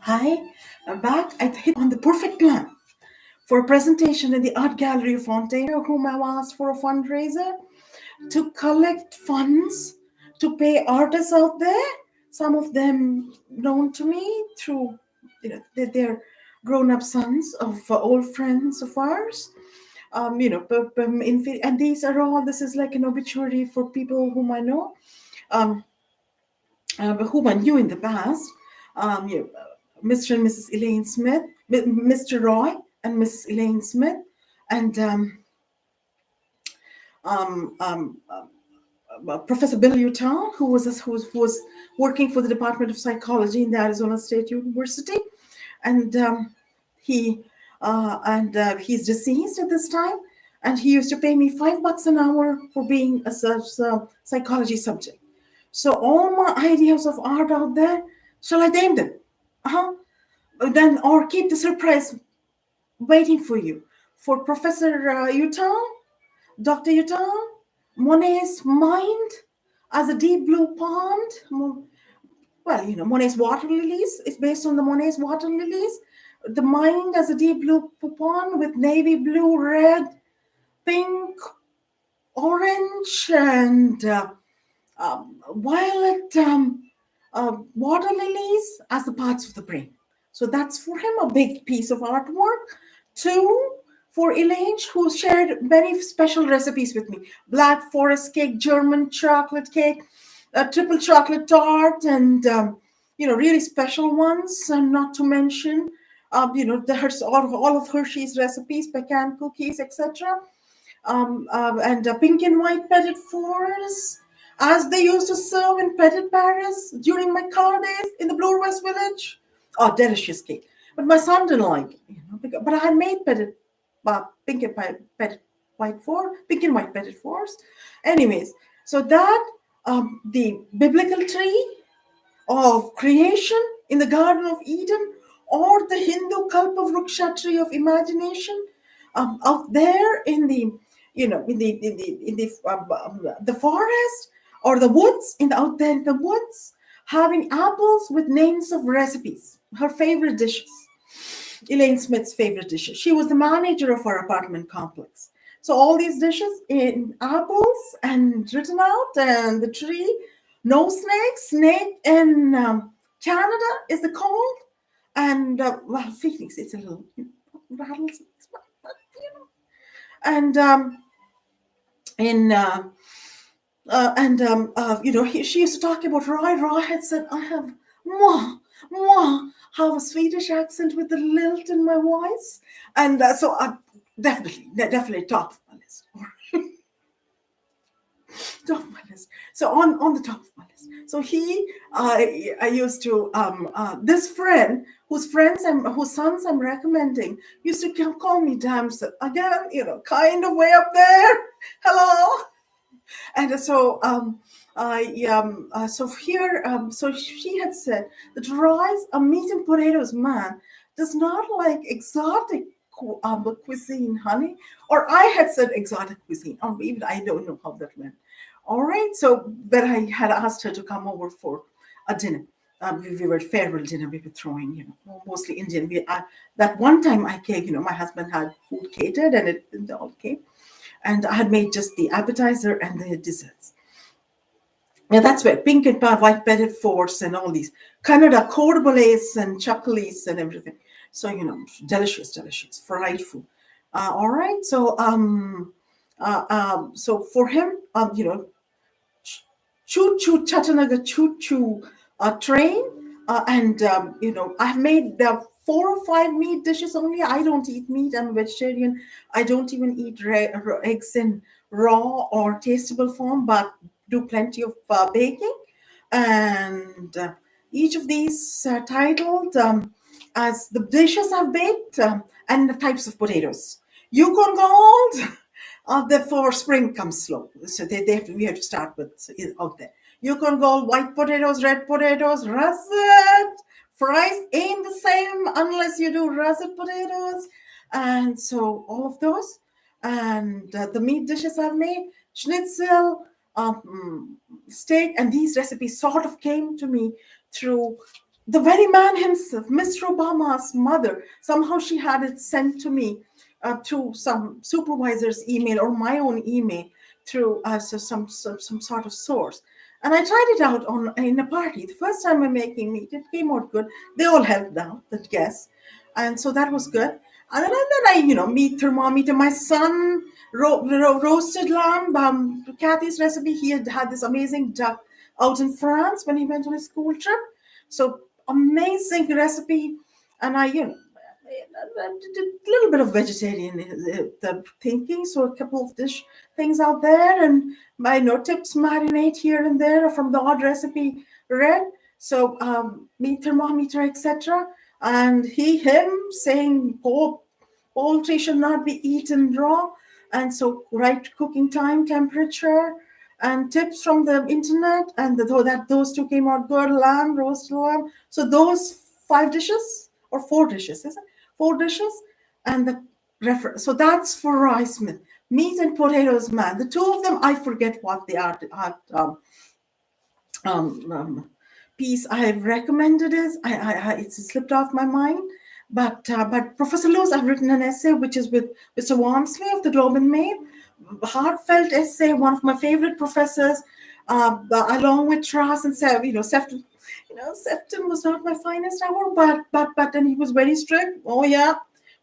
I am back. I hit on the perfect plan for a presentation in the Art Gallery of Ontario, whom I've asked for a fundraiser to collect funds to pay artists out there. Some of them known to me through, they're grown-up sons of old friends of ours. And these are all. This is like an obituary for people whom I know, um, whom I knew in the past. Mr. and Mrs. Elaine Smith, Mr. Roy and Mrs. Elaine Smith, and um, um, Professor Bill Utah, who was working for the Department of Psychology in the Arizona State University, and he's deceased at this time, and he used to pay me $5 an hour for being a psychology subject. So all my ideas of art out there, shall I name them? Uh-huh. Then or keep the surprise waiting for you. For Professor Utah, Dr. Utah, Monet's mind as a deep blue pond. Monet's water lilies. It's based on the Monet's water lilies. The mind as a deep blue pond with navy blue, red, pink, orange, and violet water lilies as the parts of the brain. So that's for him a big piece of artwork. Two, for Elaine, who shared many special recipes with me: Black Forest cake, German chocolate cake, triple chocolate tart, and really special ones. And not to mention, all of Hershey's recipes, pecan cookies, etc. And pink and white petit fours, as they used to serve in Petit Paris during my car days in the Bloor West Village. Oh, delicious cake. But my son didn't like it, but I had made pink and pink and white petit fours. Anyways, so that the biblical tree of creation in the Garden of Eden, or the Hindu Kalpa Vriksha tree of imagination, out there in the the forest or the woods, out there in the woods, having apples with names of recipes, her favorite dishes. Elaine Smith's favorite dishes. She was the manager of our apartment complex. So all these dishes in apples and written out, and the tree, no snakes. Snake in Canada is the cold, and Phoenix, it's a little rattlesnakes, and in she used to talk about Roy. Roy had said, I have have a Swedish accent with the lilt in my voice. And so definitely top of my list. Top of my list. So on the top of my list. So I used to, this friend, whose sons I'm recommending, used to call me damsel. Again, kind of way up there. Hello. And so so she had said that Roy's a meat and potatoes man does not like exotic cuisine, honey. Or I had said exotic cuisine, or even I don't know how that went. All right, so but I had asked her to come over for a dinner. We were farewell dinner. We were throwing, mostly Indian. That one time I came, my husband had food catered, and it all came. And I had made just the appetizer and the desserts. Now that's where pink and white petit fours and all these Canada cordobolays and chocolates and everything. So delicious, fried food. All right. So so for him, choo choo Chattanooga choo choo train, and I've made 4 or 5 meat dishes only. I don't eat meat. I'm a vegetarian. I don't even eat eggs in raw or tasteable form, but do plenty of baking. And each of these are titled as the dishes I've baked, and the types of potatoes. Yukon Gold. Therefore, spring comes slow. So we have to start with out there. Yukon Gold, white potatoes, red potatoes, russet. Fries ain't the same unless you do russet potatoes. And so all of those. And the meat dishes I've made, schnitzel, steak, and these recipes sort of came to me through the very man himself, Mr. Obama's mother, somehow she had it sent to me through some supervisor's email or my own email through some sort of source. And I tried it out on in a party. The first time I'm making meat, it came out good. They all helped out, the guests, and so that was good. And then I, meat thermometer. My son roasted lamb. Kathy's recipe. He had this amazing duck out in France when he went on a school trip. So amazing recipe, and I, did a little bit of vegetarian the thinking. So a couple of dish things out there, and my tips marinate here and there from the odd recipe read. So meat thermometer, etc. And him saying poultry should not be eaten raw, and so right cooking time, temperature, and tips from the internet, and those two came out good. Lamb, roasted lamb. So those 5 dishes or 4 dishes, is it? 4 dishes, and the reference. So that's for rice myth. Meat and potatoes, man. The two of them, I forget what they are. Piece I have recommended is it's slipped off my mind. But Professor Lewis, I've written an essay which is with Mr. Walmsley of the Globe and Mail. Heartfelt essay, one of my favorite professors, along with Trask and Sefton. Sefton was not my finest hour, but then he was very strict. Oh yeah,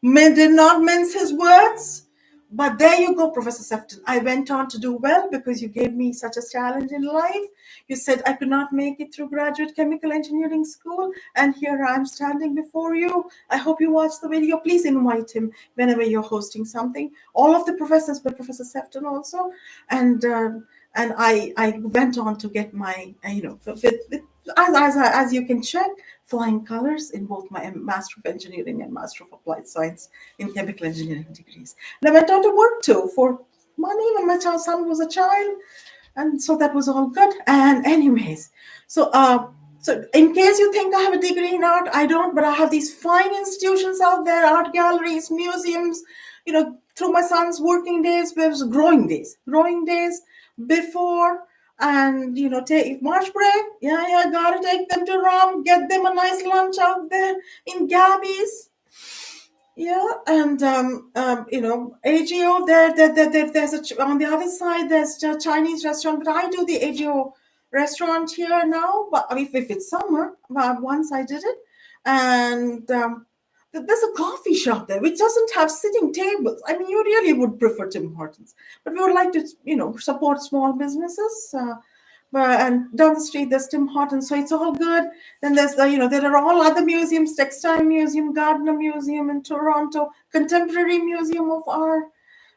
did not mince his words. But there you go, Professor Sefton. I went on to do well because you gave me such a challenge in life. You said I could not make it through graduate chemical engineering school, and here I'm standing before you. I hope you watch the video. Please invite him whenever you're hosting something. All of the professors, but Professor Sefton also. And I went on to get my, as you can check, flying colors in both my Master of Engineering and Master of Applied Science in Chemical Engineering degrees. And I went on to work too for money when my son was a child. And so that was all good. And anyways, so in case you think I have a degree in art, I don't, but I have these fine institutions out there, art galleries, museums, through my son's working days, growing days before, and take March break. Yeah, gotta take them to Rom, get them a nice lunch out there in Gabby's. Yeah, and AGO there's on the other side there's a Chinese restaurant, but I do the AGO restaurant here now. But if it's summer, once I did it, and there's a coffee shop there which doesn't have sitting tables. I mean, you really would prefer Tim Hortons, but we would like to support small businesses. And down the street there's Tim Hortons, so it's all good. Then there's there are all other museums: Textile Museum, Gardner Museum in Toronto, Contemporary Museum of Art,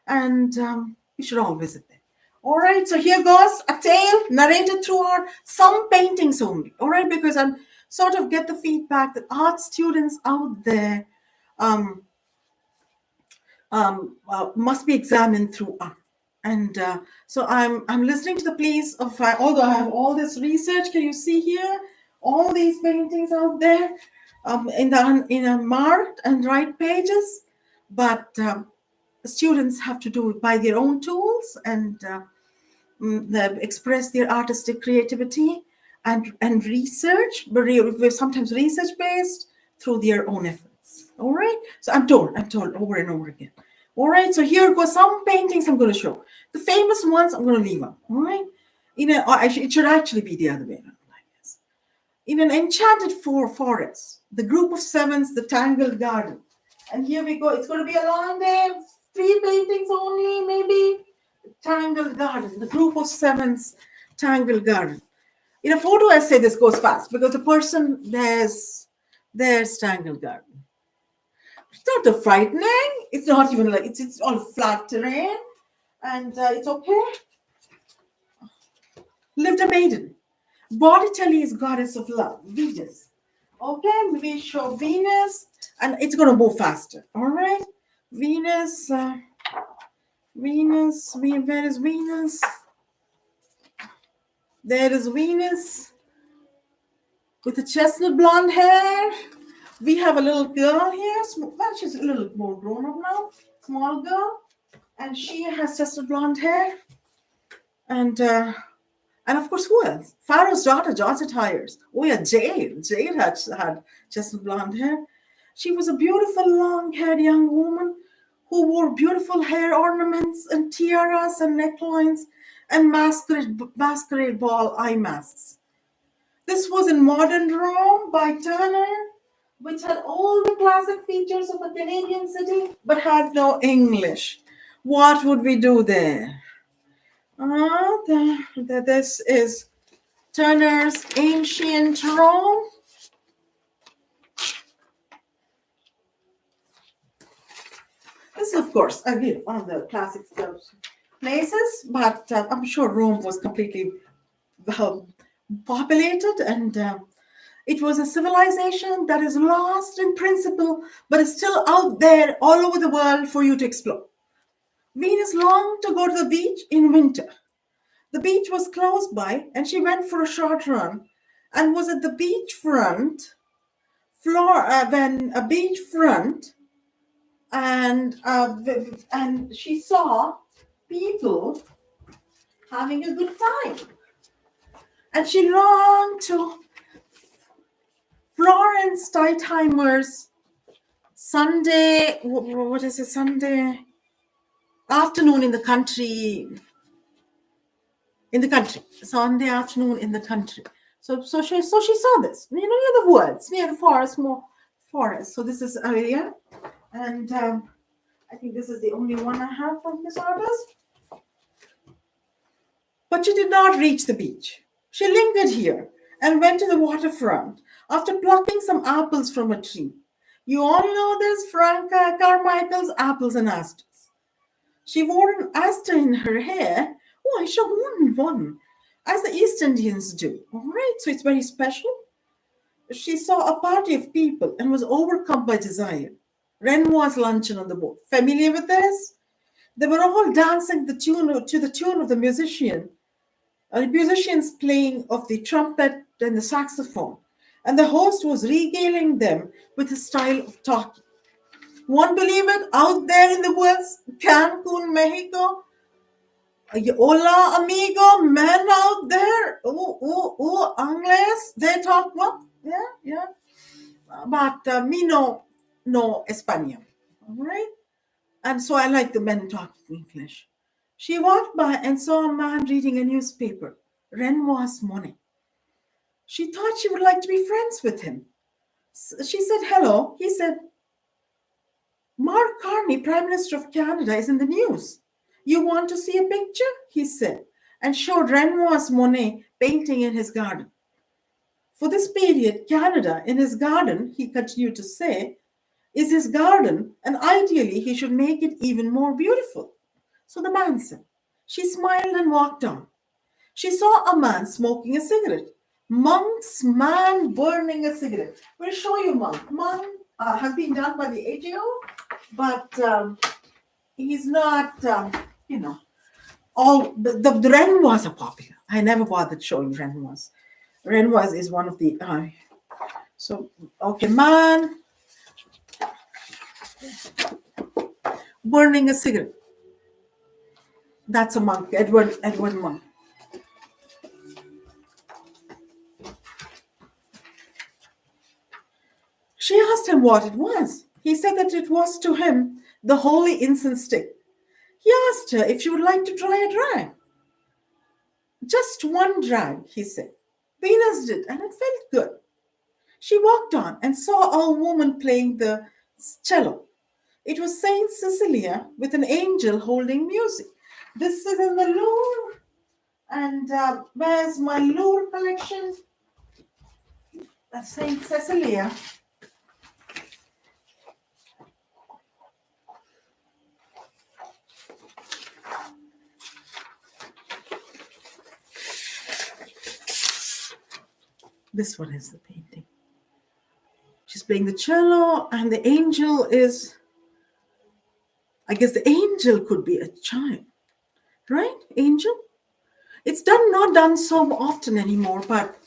and you should all visit them. All right, so here goes a tale narrated through art, some paintings only. All right, because I'm sort of get the feedback that art students out there must be examined through art. And so I'm listening to the pleas of, although I have all this research, can you see here all these paintings out there in a marked and right pages, but the students have to do it by their own tools and express their artistic creativity and research, but sometimes research based through their own efforts. All right, so I'm told over and over again. All right, so here goes some paintings I'm going to show. The famous ones I'm going to leave out. All right, it should actually be the other way around, I guess. In an enchanted forest, the group of sevens, the tangled garden. And here we go. It's going to be a long day. 3 paintings only, maybe. Tangled garden, the group of sevens, tangled garden. In a photo essay, this goes fast because the person there's tangled garden. It's not too frightening. It's not even like it's all flat terrain, and it's okay. Lived a maiden. Botticelli is goddess of love, Venus. Okay, we show Venus, and it's gonna move faster. All right, Venus. Venus. Where is Venus? There is Venus with the chestnut blonde hair. We have a little girl here. Well, she's a little more grown up now. Small girl. And she has chestnut blonde hair. And And of course, who else? Pharaoh's daughter, Georgia Tyers. Oh yeah, Jade. Jade had chestnut blonde hair. She was a beautiful long-haired young woman who wore beautiful hair ornaments and tiaras and necklines and masquerade ball eye masks. This was in modern Rome by Turner, which had all the classic features of a Canadian city but had no English. What would we do there? This is Turner's Ancient Rome. This is, of course, again, one of the classic places, but I'm sure Rome was completely populated, and it was a civilization that is lost in principle, but is still out there all over the world for you to explore. Venus longed to go to the beach in winter. The beach was close by, and she went for a short run and was at the beachfront and she saw people having a good time. And she longed to Florence Steitheimer's Sunday, what is it, Sunday afternoon in the country, Sunday afternoon in the country. So she saw this, near the woods, near the forest, more forest. So this is area, and I think this is the only one I have from this artist. But she did not reach the beach. She lingered here and went to the waterfront after plucking some apples from a tree. You all know this, Frank Carmichael's Apples and Asters. She wore an aster in her hair. Oh, I should have worn one, as the East Indians do. All right, so it's very special. She saw a party of people and was overcome by desire. Renoir's luncheon on the boat. Familiar with this? They were all dancing to the tune of the musicians playing of the trumpet and the saxophone, and the host was regaling them with his style of talking. Won't believe it, out there in the woods, Cancun, Mexico. Hola, amigo, men out there. Angles, they talk what? Yeah. But me no Español. All right? And so I like the men talking English. She walked by and saw a man reading a newspaper, Renoir's Money. She thought she would like to be friends with him. She said hello. He said, Mark Carney, Prime Minister of Canada, is in the news. You want to see a picture? He said, and showed Renoir's Monet painting in his garden. For this period, Canada, in his garden, he continued to say, is his garden, and ideally he should make it even more beautiful. So the man said. She smiled and walked on. She saw a man smoking a cigarette. Monk's man burning a cigarette. We'll show you Monk. Monk has been done by the AGO, but he's not, all the Renoirs are popular. I never bothered showing Renoirs. Renoirs is one of the, man burning a cigarette. That's a monk, Edward Monk. She asked him what it was. He said that it was to him the holy incense stick. He asked her if she would like to try a drag. Just one drag, he said. Venus did, and it felt good. She walked on and saw a woman playing the cello. It was Saint Cecilia with an angel holding music. This is in the Louvre. And where's my Louvre collection? That's Saint Cecilia. This one is the painting. She's playing the cello, and the angel is, I guess the angel could be a child, right? Angel? It's not done so often anymore, but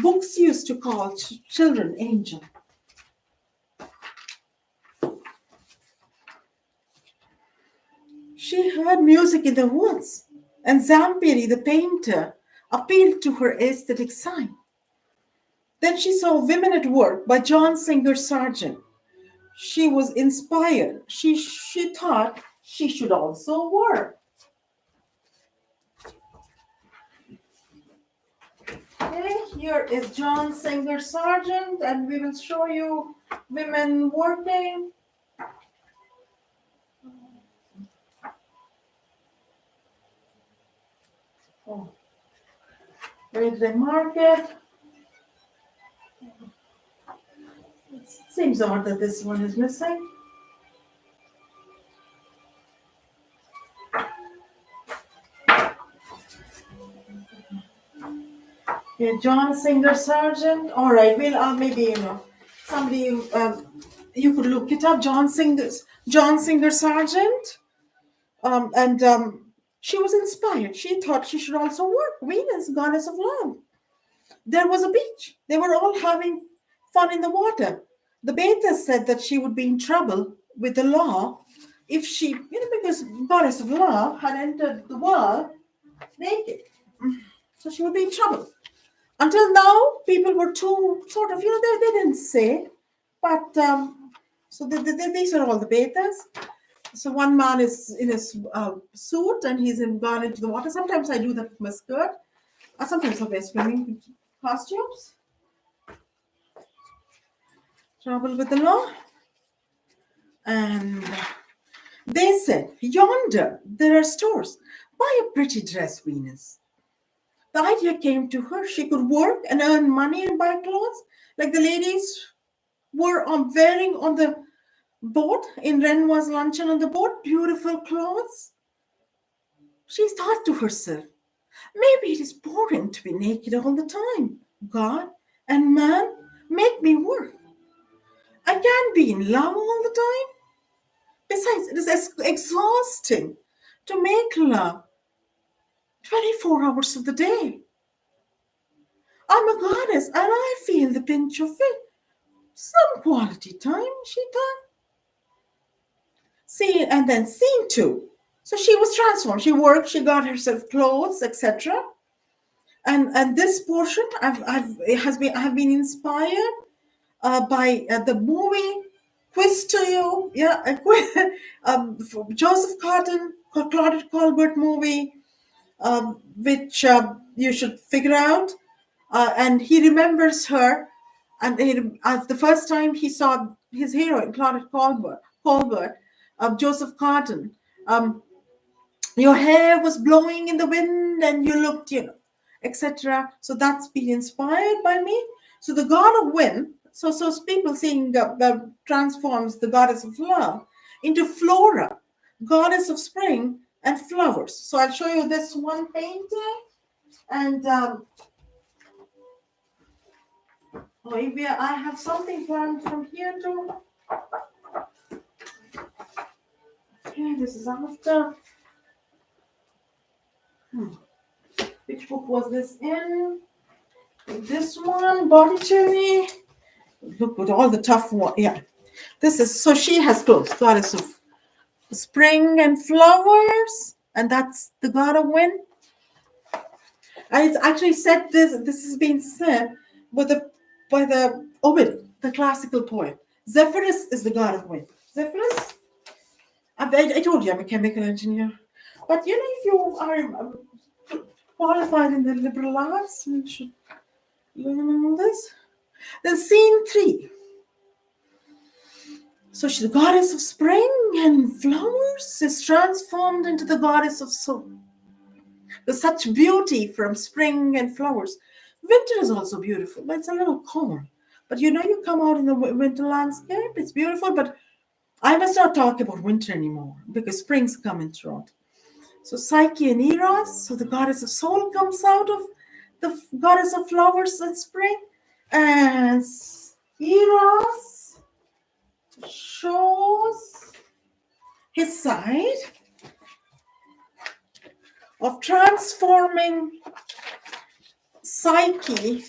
books used to call children angel. She heard music in the woods, and Zampieri, the painter, appealed to her aesthetic side. Then she saw Women at Work by John Singer Sargent. She was inspired. She thought she should also work. Okay, here is John Singer Sargent, and we will show you women working. Oh, where did they mark it? It seems odd that this one is missing. Yeah, John Singer Sargent. All right, well, maybe somebody you could look it up. John Singer Sargent, and she was inspired. She thought she should also work. Venus, goddess of love. There was a beach. They were all having fun in the water. The bathers said that she would be in trouble with the law if she, because goddess of love had entered the world naked. So she would be in trouble. Until now, people were too sort of, they didn't say. But so these are all the bathers. So one man is in his suit and he's gone into the water. Sometimes I do that with my skirt. Sometimes I wear swimming costumes. Trouble with the law. And they said, yonder, there are stores. Buy a pretty dress, Venus. The idea came to her. She could work and earn money and buy clothes like the ladies were wearing on the boat in Renoir's luncheon on the boat. Beautiful clothes. She thought to herself, maybe it is boring to be naked all the time. God and man make me work. I can't be in love all the time. Besides, it is exhausting to make love 24 hours of the day. I'm a goddess and I feel the pinch of it. Some quality time, she thought. And then scene 2. So she was transformed. She worked, she got herself clothes, etc. And this portion I have been inspired by the movie Quiz to You, Joseph Claudette Colbert movie, which you should figure out. And he remembers her, and the first time he saw his heroine, Claudette Colbert, Joseph Cotton, your hair was blowing in the wind and you looked, etc. So that's been inspired by me. So the god of wind, so people seeing transforms the goddess of love into Flora, goddess of spring and flowers. So I'll show you this one painting, and I have something planned from here too. Okay, this is after. Which book was this in? This one, Botticelli. Look at all the tough one. Yeah. This is, so she has clothes, goddess of spring and flowers, and that's the god of wind. And it's actually said this has been said by the Ovid, the classical poet. Zephyrus is the god of wind. Zephyrus? I told you I'm a chemical engineer. But if you are qualified in the liberal arts, you should learn all this. Then scene 3. So the goddess of spring and flowers is transformed into the goddess of soul. There's such beauty from spring and flowers. Winter is also beautiful, but it's a little cold. But you come out in the winter landscape, it's beautiful, but I must not talk about winter anymore because spring's coming through. So Psyche and Eros, so the goddess of soul comes out of the goddess of flowers and spring. And Eros shows his side of transforming Psyche,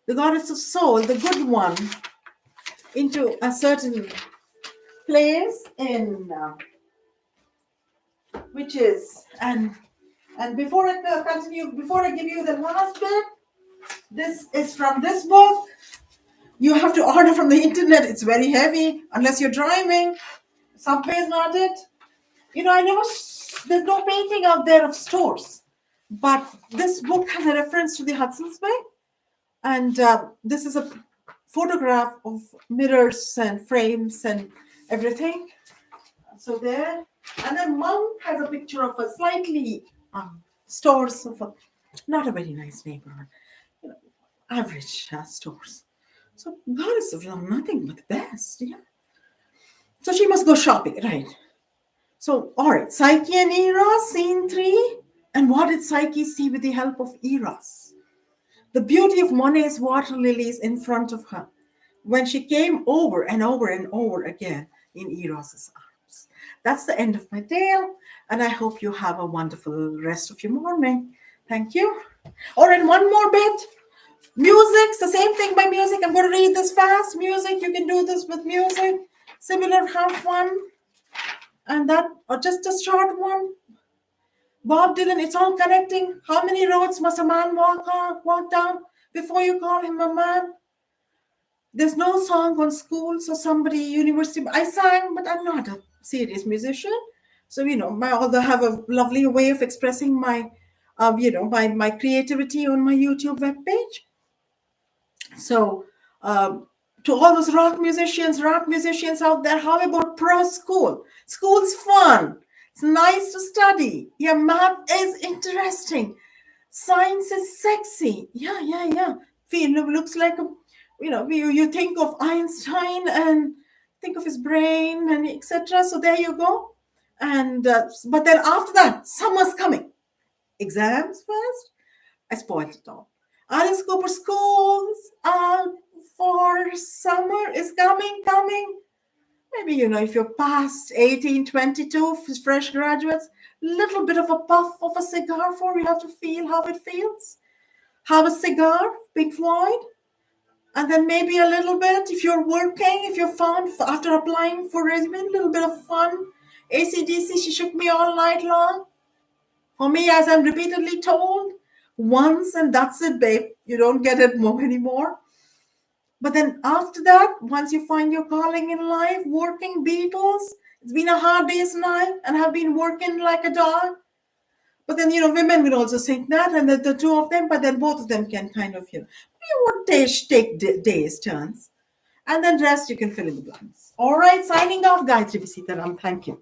the goddess of soul, the good one, into a certain place in which is, and And before I continue, before I give you the last bit, this is from this book. You have to order from the internet. It's very heavy unless you're driving. Subway is not it. I never, there's no painting out there of stores. But this book has a reference to the Hudson's Bay. And this is a photograph of mirrors and frames and everything. So there. And then one has a picture of a slightly stores of a, not a very nice neighborhood. Average stores. So God is nothing but the best. Yeah. So she must go shopping, right? So, all right, Psyche and Eros, scene 3. And what did Psyche see with the help of Eros? The beauty of Monet's water lilies in front of her when she came over and over and over again in Eros's arms. That's the end of my tale, and I hope you have a wonderful rest of your morning. Thank you. All right, one more bit. Music's the same thing by music. I'm going to read this fast. Music, you can do this with music. Similar, have fun. And that, or just a short one. Bob Dylan, it's all connecting. How many roads must a man walk down before you call him a man? There's no song on schools or somebody, university. I sang, but I'm not a serious musician. So, although I have a lovely way of expressing my, my creativity on my YouTube webpage. So, to all those rock musicians out there, how about pro school? School's fun. It's nice to study. Yeah, math is interesting. Science is sexy. Yeah. Looks like you think of Einstein and think of his brain and etc. So there you go. And but then after that, summer's coming. Exams first. I spoiled it all. Alice Cooper schools for summer is coming. Maybe, if you're past 18, 22, fresh graduates, little bit of a puff of a cigar for you have to feel how it feels. Have a cigar, Pink Floyd. And then maybe a little bit, if you're working, if you're found after applying for resume, a little bit of fun. AC/DC, She Shook Me All Night Long. For me, as I'm repeatedly told, once and that's it, babe. You don't get it more anymore. But then after that, once you find your calling in life, working Beatles, it's been a hard day's night and have been working like a dog. But then, women will also sing that and the two of them, but then both of them can kind of, you would take days, turns. And then rest, you can fill in the blanks. All right, signing off, Gayathri Seetharam. Thank you.